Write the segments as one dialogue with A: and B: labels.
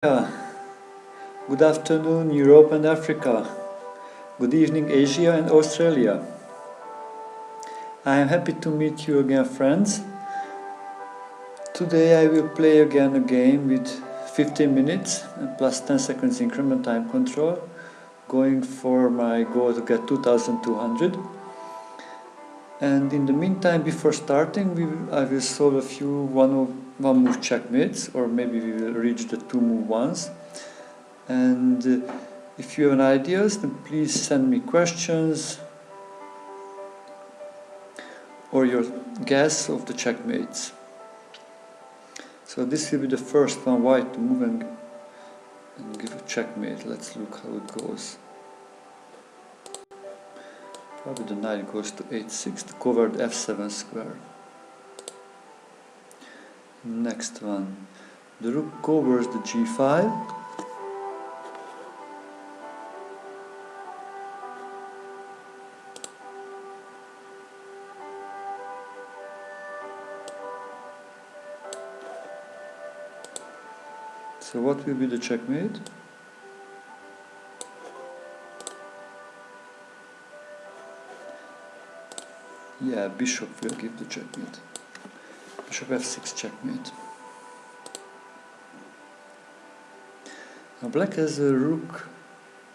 A: Good afternoon, Europe and Africa. Good evening, Asia and Australia. I am happy to meet you again, friends. Today I will play again a game with 15 minutes and plus 10 seconds increment time control, going for my goal to get 2200. And in the meantime, before starting, I will solve a few one move checkmates, or maybe we will reach the 2 move ones. And if you have any ideas, then please send me questions or your guess of the checkmates. So this will be the first one, white to move and give a checkmate. Let's look how it goes. Probably the knight goes to h6 to cover the f7 square. Next one, the rook covers the g5. So what will be the checkmate? Yeah, bishop will give the checkmate. Bishop f6 checkmate. Now black has a rook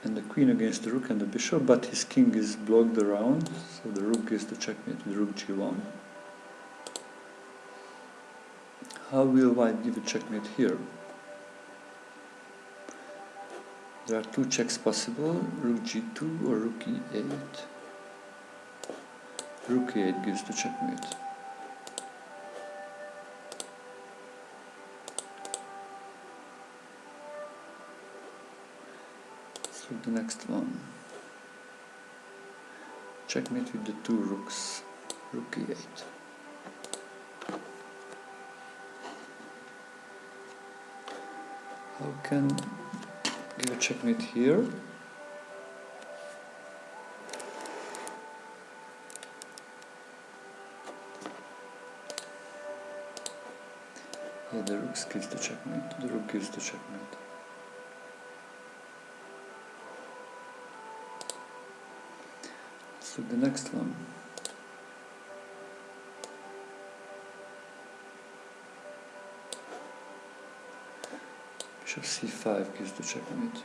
A: and the queen against the rook and the bishop, but his king is blocked around, so the rook gives the checkmate with rook g1. How will white give a checkmate here? There are two checks possible, rook g2 or rook e8. Rook e8 gives the checkmate. Let's look at the next one. Checkmate with the two rooks, rook e8. How can give a checkmate here? Yeah, the rook gives the checkmate. The rook gives the checkmate. Let's look at the next one. Bishop c5 gives the checkmate.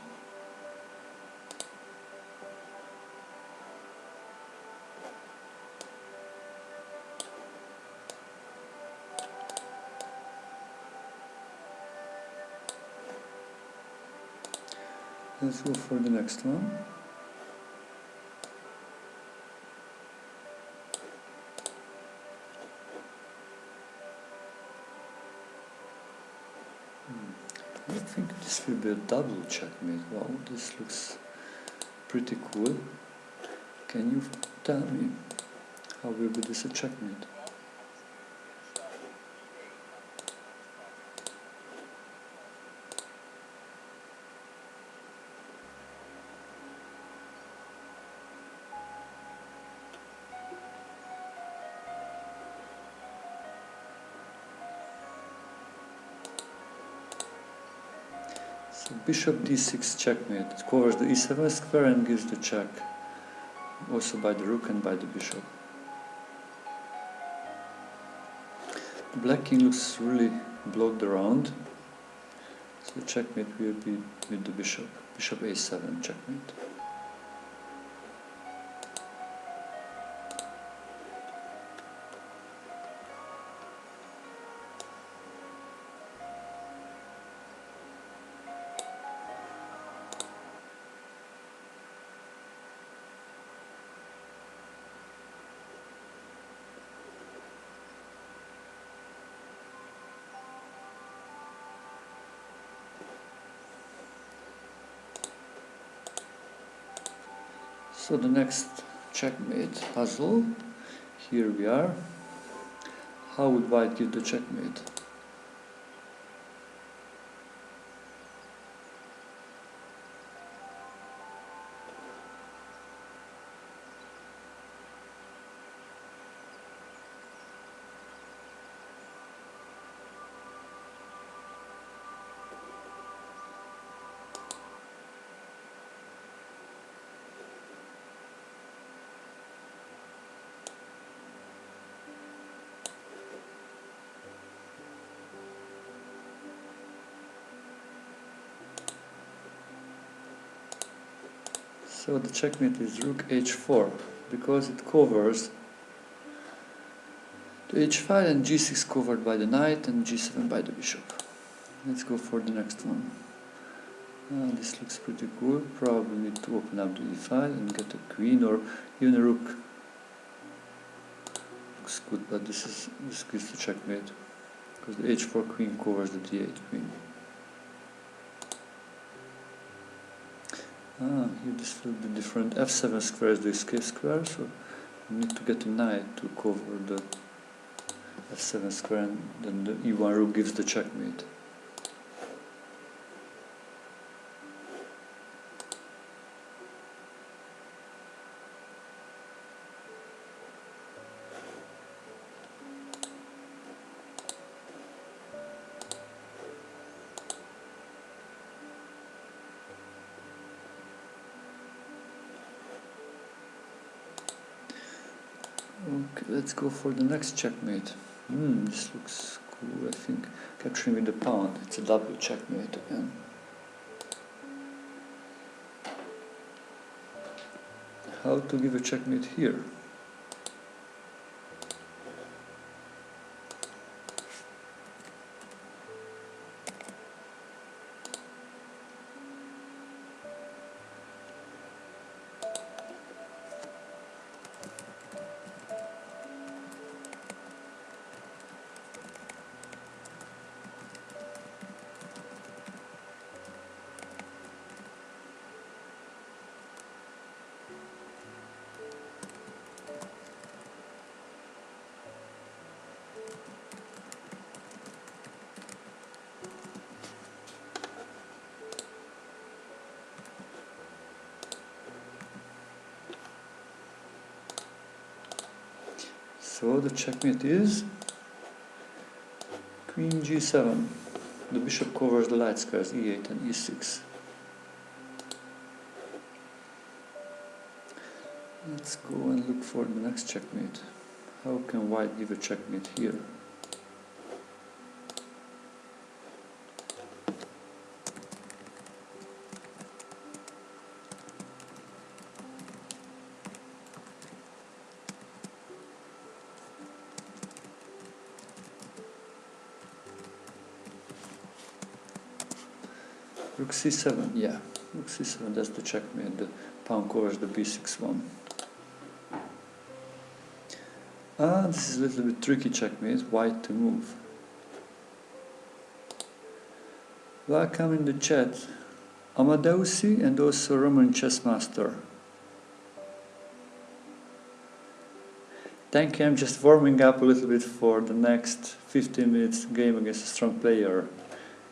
A: Let's go for the next one. I think this will be a double checkmate. Wow, this looks pretty cool. Can you tell me how will be this a checkmate? So bishop d6 checkmate. It covers the e7 square and gives the check, also by the rook and by the bishop. The black king looks really blocked around, so the checkmate will be with the bishop. Bishop a7 checkmate. So the next checkmate puzzle, here we are. How would white give the checkmate? So the checkmate is rook h4, because it covers the h5 and g6 covered by the knight and g7 by the bishop. Let's go for the next one. This looks pretty cool. Probably need to open up the e-file and get a queen or even a rook. Looks good, but this gives the checkmate because the h4 queen covers the d8 queen. Here this will be different. f7 square is the escape square, so we need to get a knight to cover the f7 square, and then the e1 rook gives the checkmate. Okay, let's go for the next checkmate. This looks cool, I think. Capturing with the pawn. It's a double checkmate again. How to give a checkmate here? So the checkmate is queen g7. The bishop covers the light squares e8 and e6. Let's go and look for the next checkmate. How can white give a checkmate here? Rook c7, yeah, rook c7, that's the checkmate. The pawn covers the b6 one. This is a little bit tricky checkmate, white to move. Welcome in the chat, Amadeusi and also Roman chess master. Thank you, I'm just warming up a little bit for the next 15 minutes game against a strong player.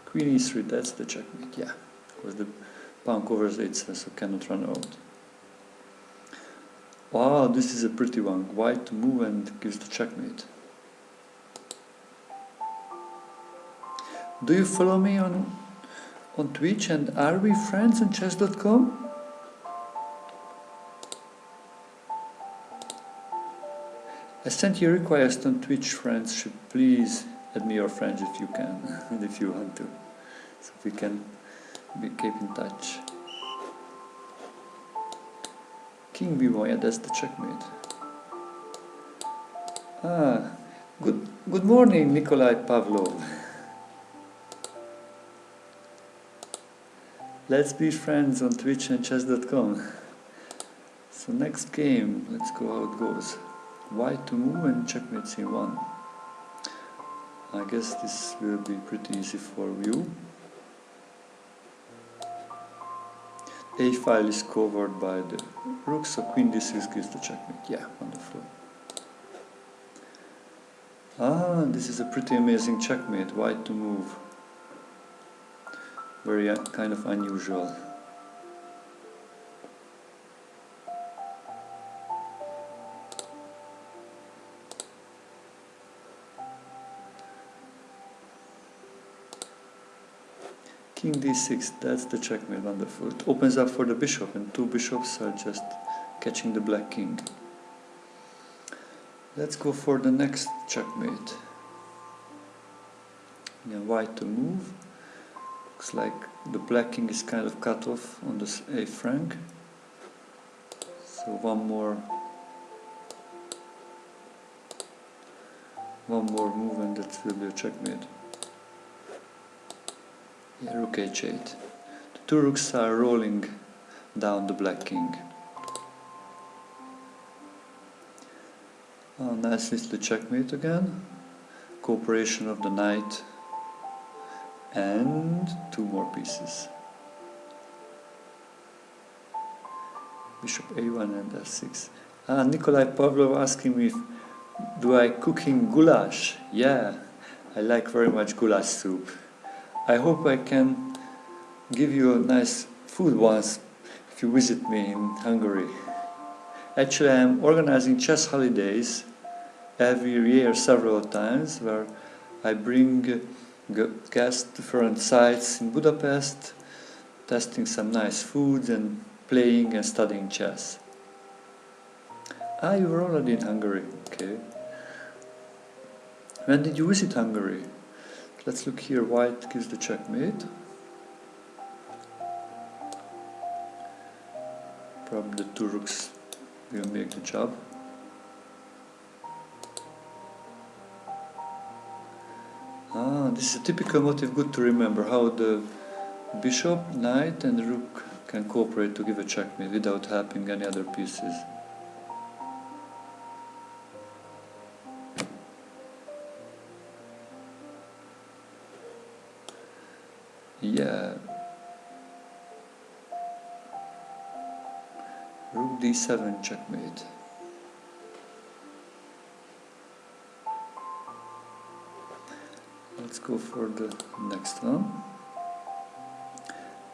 A: Queen e3, that's the checkmate, yeah. Because the pawn covers h7, so cannot run out. Wow, this is a pretty one. White to move and gives the checkmate. Do you follow me on Twitch, and are we friends on chess.com? I sent you a request on Twitch, friends. Please add me your friends if you can, and if you want to, so we can keep in touch. King b1, yeah, that's the checkmate. Good morning, Nikolai Pavlov. Let's be friends on Twitch and chess.com. So next game, let's go how it goes. White to move and checkmate c1. I guess this will be pretty easy for you. A file is covered by the rook, so queen d6 gives the checkmate. Yeah, wonderful. This is a pretty amazing checkmate. White to move. Very kind of unusual. King d6, that's the checkmate, wonderful. It opens up for the bishop, and two bishops are just catching the black king. Let's go for the next checkmate. Yeah, white to move. Looks like the black king is kind of cut off on this a flank. So one more move and that will be a checkmate. Yeah, rook h8. The two rooks are rolling down the black king. Oh, nicely the checkmate again. Cooperation of the knight and two more pieces. Bishop a1 and f6. Nikolai Pavlov asking me if do I cooking goulash? Yeah, I like very much goulash soup. I hope I can give you a nice food once if you visit me in Hungary. Actually, I am organizing chess holidays every year several times where I bring guests to different sites in Budapest, testing some nice foods and playing and studying chess. You were already in Hungary, okay. When did you visit Hungary? Let's look here, white gives the checkmate. Probably the two rooks will make the job. This is a typical motive, good to remember, how the bishop, knight and rook can cooperate to give a checkmate without helping any other pieces. Yeah. Rook d7 checkmate. Let's go for the next one.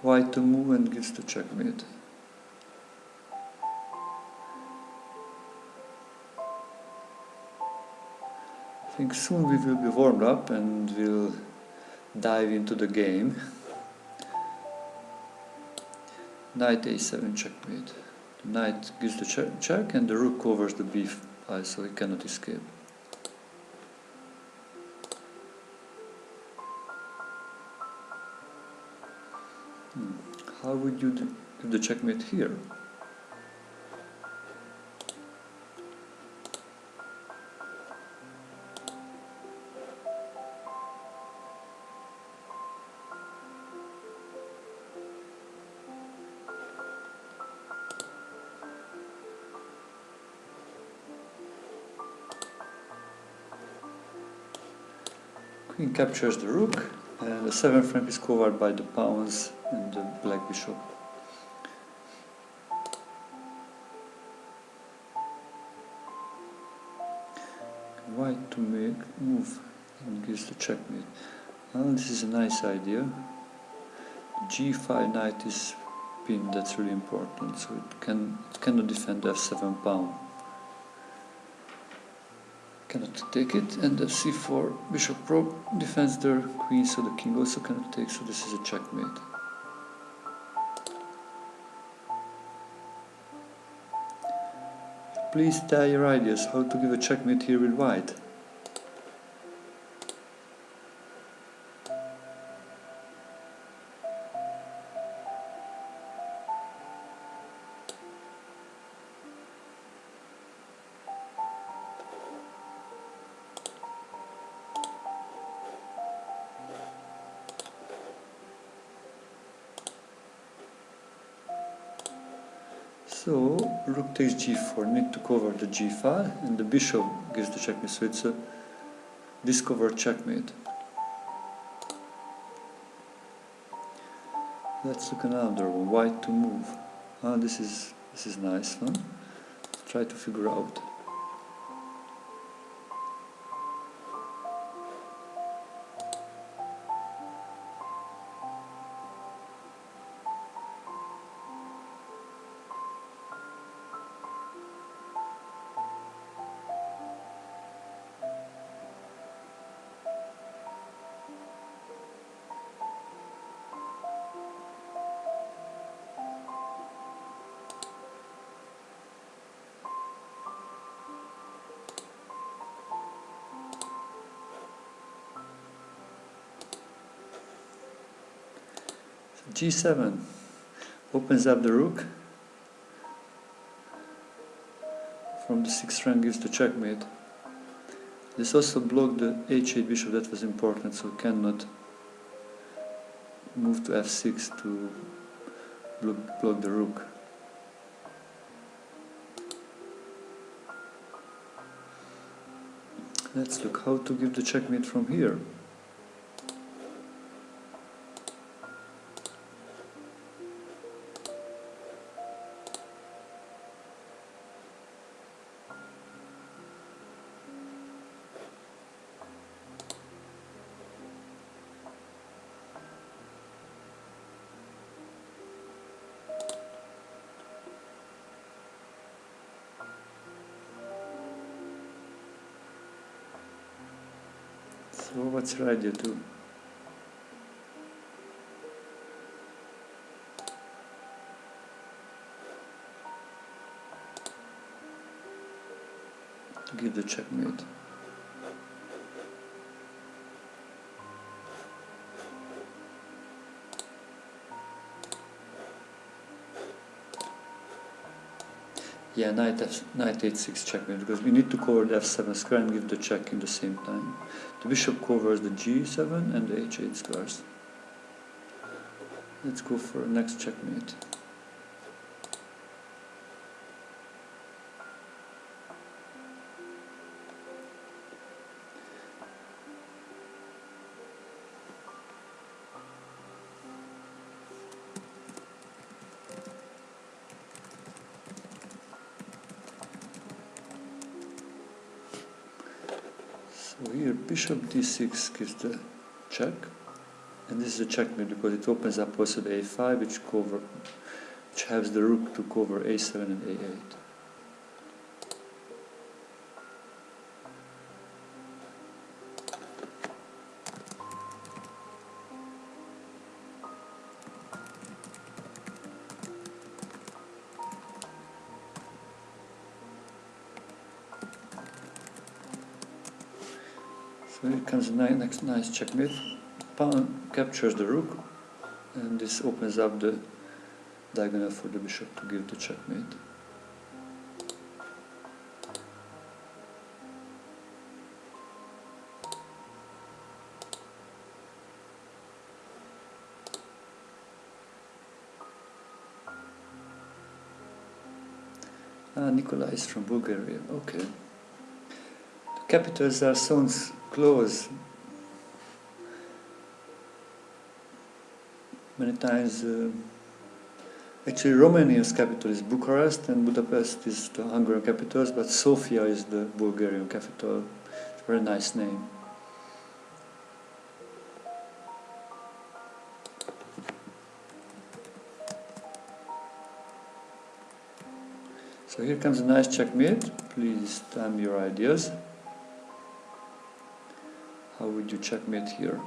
A: White to move and gives the checkmate. I think soon we will be warmed up and we'll dive into the game. Knight a7 checkmate. The knight gives the check and the rook covers the b5 so he cannot escape. How would you do the checkmate here? Queen captures the rook, and the 7th rank is covered by the pawns and the black bishop. White to move and gives the checkmate. This is a nice idea. G5 knight is pinned, that's really important, so it cannot defend the f7 pawn. Cannot take it, and the c4 bishop defends the queen, so the king also cannot take, so this is a checkmate. Please tell your ideas how to give a checkmate here with white. So, rook takes g4, need to cover the g file, and the bishop gives the checkmate, so it's a discovered checkmate. Let's look at another one, white to move. This is nice one. Try to figure out. G7 opens up the rook, from the 6th rank gives the checkmate. This also blocked the h8 bishop, that was important, so cannot move to f6 to block the rook. Let's look how to give the checkmate from here. So what's your idea too? To give the checkmate. Yeah, knight h6 checkmate, because we need to cover the f7 square and give the check in the same time. The bishop covers the g7 and the h8 squares. Let's go for the next checkmate. So here bishop d6 gives the check, and this is a checkmate because it opens up also the a5, which helps the rook to cover a7 and a8. So here comes the next nice checkmate. Pawn captures the rook, and this opens up the diagonal for the bishop to give the checkmate. Nh3 Is from Bulgaria. Okay. The capitals are so close. Many times, actually Romania's capital is Bucharest and Budapest is the Hungarian capitals, but Sofia is the Bulgarian capital. It's a very nice name. So here comes a nice checkmate. Please tell me your ideas. How would you checkmate here?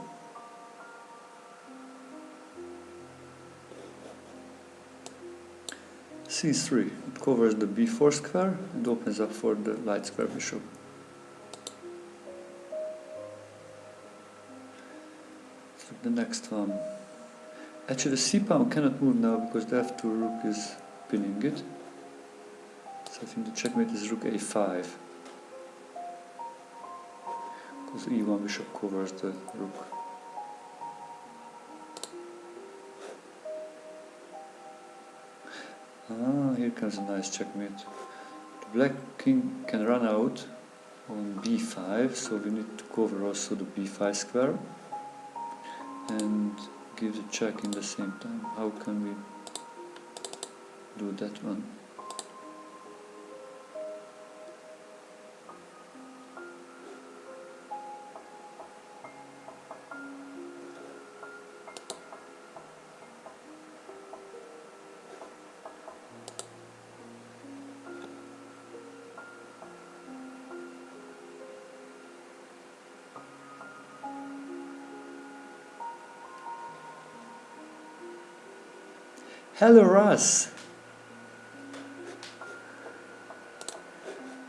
A: c3, it covers the b4 square and opens up for the light square bishop. Let's look at the next one. Actually the c pawn cannot move now because the f2 rook is pinning it. So I think the checkmate is rook a5. Because e1 bishop covers the rook. Here comes a nice checkmate. The black king can run out on b5, so we need to cover also the b5 square and give the check in the same time. How can we do that one? Hello Russ!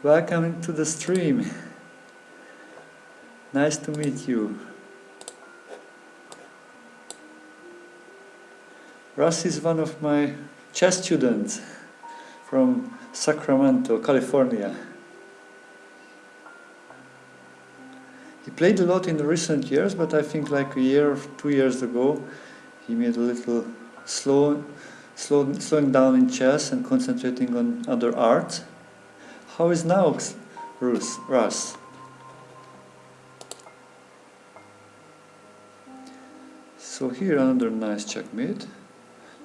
A: Welcome to the stream. Nice to meet you. Russ is one of my chess students from Sacramento, California. He played a lot in the recent years, but I think like a year or 2 years ago, he made a little slowing down in chess and concentrating on other arts. How is now, Russ? So here another nice checkmate.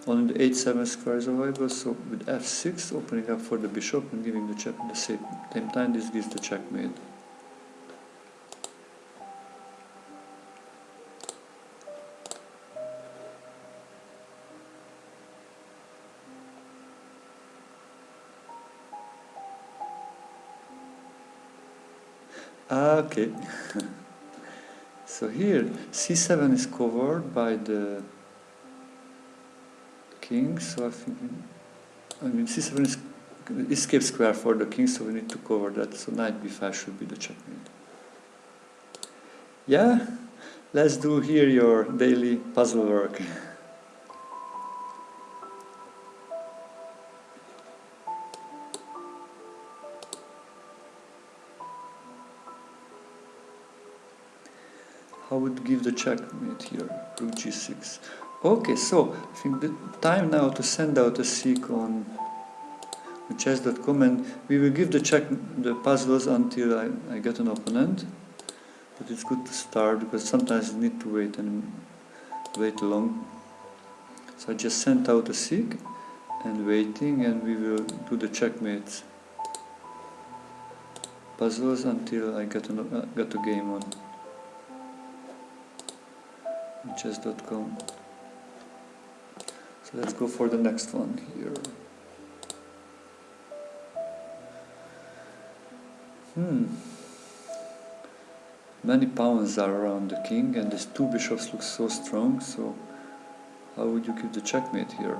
A: Only the h7 square is available, so with f6 opening up for the bishop and giving the check at the same time, this gives the checkmate. Okay. So here c7 is covered by the king, so I mean c7 is escape square for the king, so we need to cover that, so knight b5 should be the checkmate. Yeah, let's do here your daily puzzle work. How would give the checkmate here? Rook g6. Okay, so I think the time now to send out a seek on chess.com, and we will give the puzzles until I get an opponent. But it's good to start because sometimes you need to wait long. So I just sent out a seek and waiting, and we will do the checkmates puzzles until I get a game on chess.com. So let's go for the next one here. Many pawns are around the king, and these two bishops look so strong, so how would you give the checkmate here?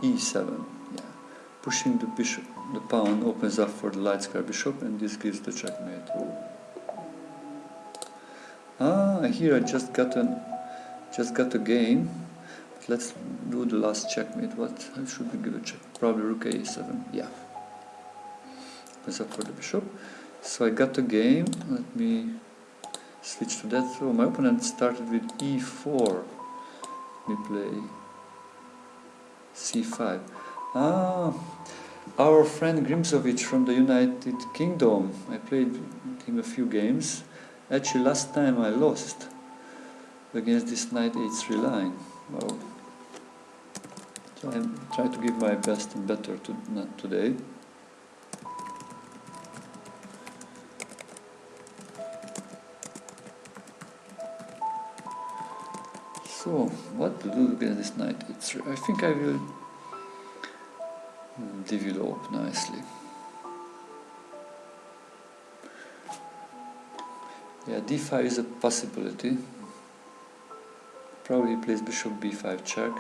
A: e7, yeah. Pushing the bishop, the pawn opens up for the light square bishop, and this gives the checkmate. Here I just got a game. But let's do the last checkmate. What should we give a check? Probably rook a7. Yeah. Opens up for the bishop. So I got a game. Let me switch to that. So my opponent started with e4. Let me play c5. Our friend Grimsovich from the United Kingdom. I played him a few games. Actually, last time I lost against this knight h3 line. Wow. So I try to give my best and better not today. So, what to do against this knight h3? I think I will develop nicely. Yeah, d5 is a possibility. Probably plays bishop b5 check.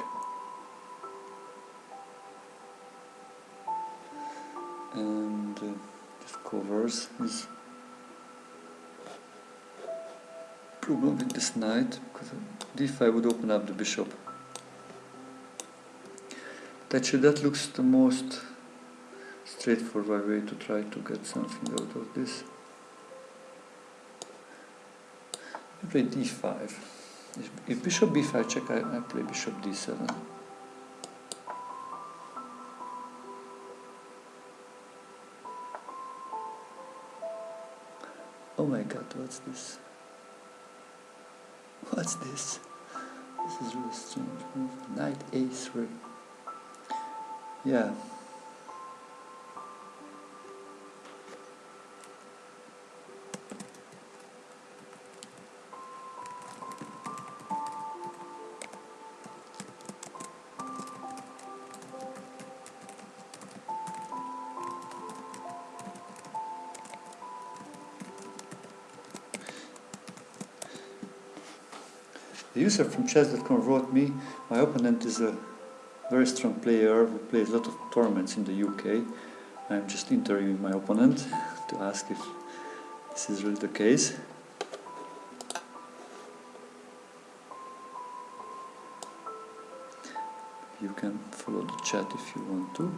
A: And just covers his problem with this knight, because d5 would open up the bishop. Actually, that looks the most straightforward way to try to get something out of this. I play d5. If bishop b5 check, I play bishop d7. Oh my god, what's this? What's this? This is really strange move. Knight a3. Yeah. The user from chess.com wrote me, my opponent is a very strong player who plays a lot of tournaments in the UK. I'm just interviewing my opponent to ask if this is really the case. You can follow the chat if you want to.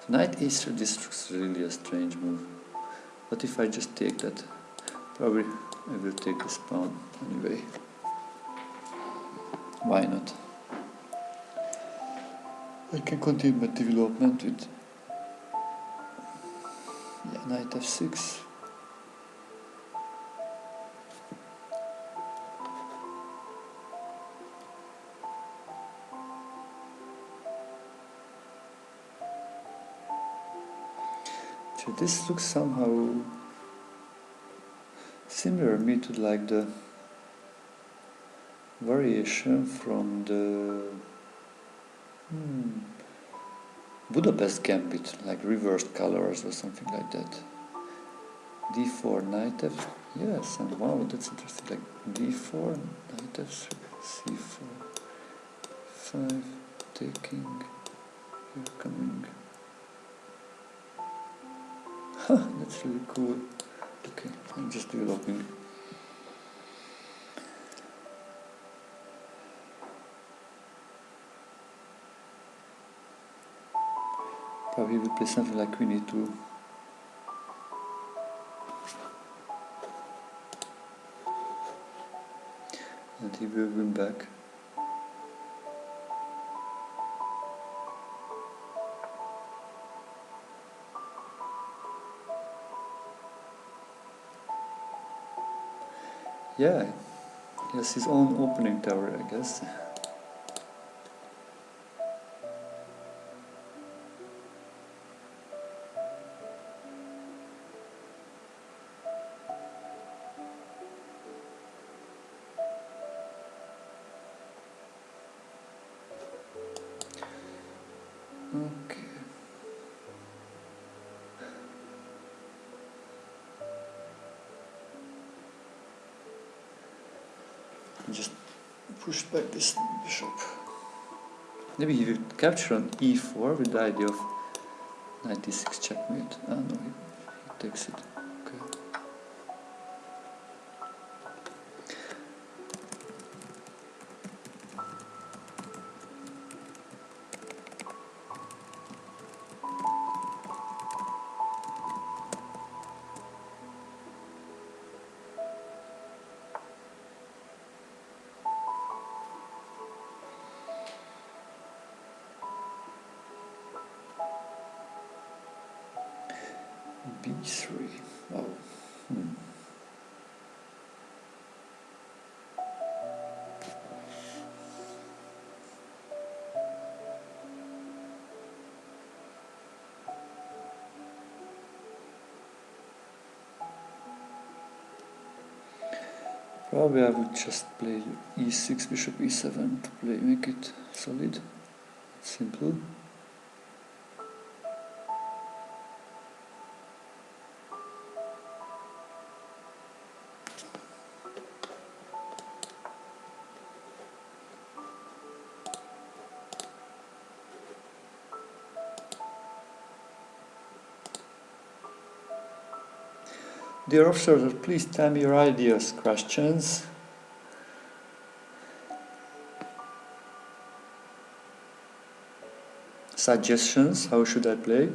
A: So knight e3, this looks really a strange move. What if I just take that? Probably I will take this pawn anyway. Why not? I can continue my development with knight f6. So this looks somehow similar to like the variation from the Budapest gambit, like reversed colors or something like that. d4, knight f, yes, and wow, that's interesting, like d4, knight f3, c4, 5, taking, here coming. Huh, that's really cool. Okay, I'm just developing. Probably will play something like queen e2. And he will win back. Yeah, he has his own opening tower, I guess. Okay. Just push back this bishop. Maybe he will capture on e4 with the idea of knight e6 checkmate. Ah no, he takes it. Okay. b3. Oh. Probably I would just play e6, bishop e7 to make it solid, simple. Dear observer, please tell me your ideas, questions. Suggestions, how should I play?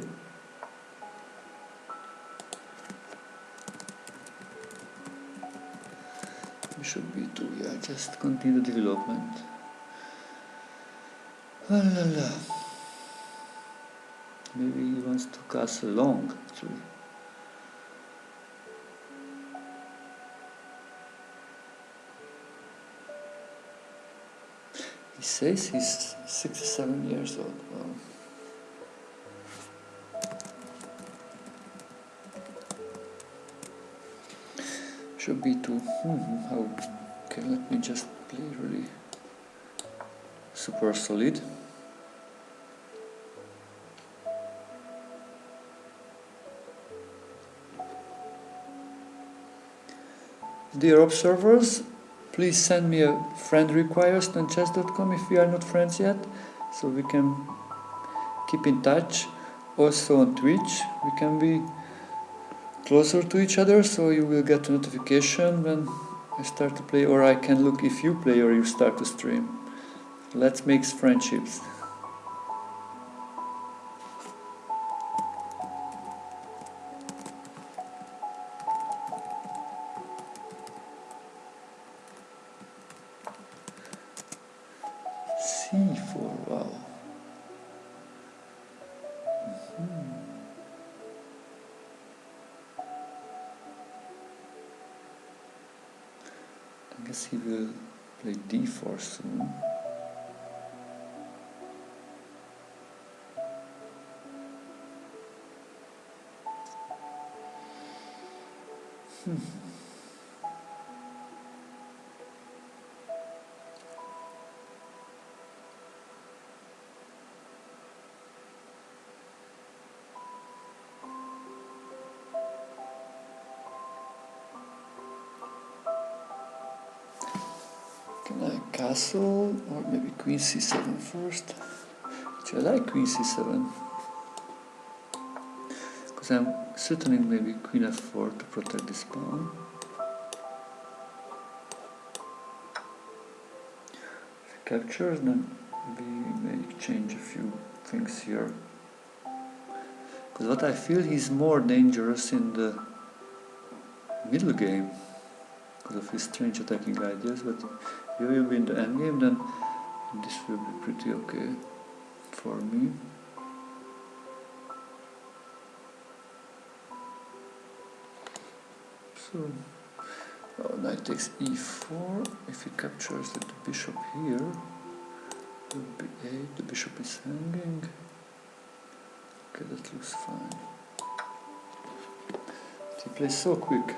A: Bishop b2, yeah, just continue the development. La la la. Maybe he wants to castle long, actually. He says he's 67 years old. Wow. Should be two. How? Okay, let me just play really super solid. Dear observers, please send me a friend request on chess.com if we are not friends yet, so we can keep in touch. Also on Twitch, we can be closer to each other, so you will get a notification when I start to play, or I can look if you play or you start to stream. Let's mix friendships. C4, wow. I guess he will play D4 soon. Can I castle or maybe queen c7 first? Actually, I like queen c7 because I'm threatening maybe queen f4 to protect this pawn. If he captures, then we may change a few things here. Because what I feel, he's more dangerous in the middle game because of his strange attacking ideas, but if he will be in the endgame, then this will be pretty okay for me. So, knight takes e4. If he captures the bishop here, it will be a. The bishop is hanging. Okay, that looks fine. He plays so quick.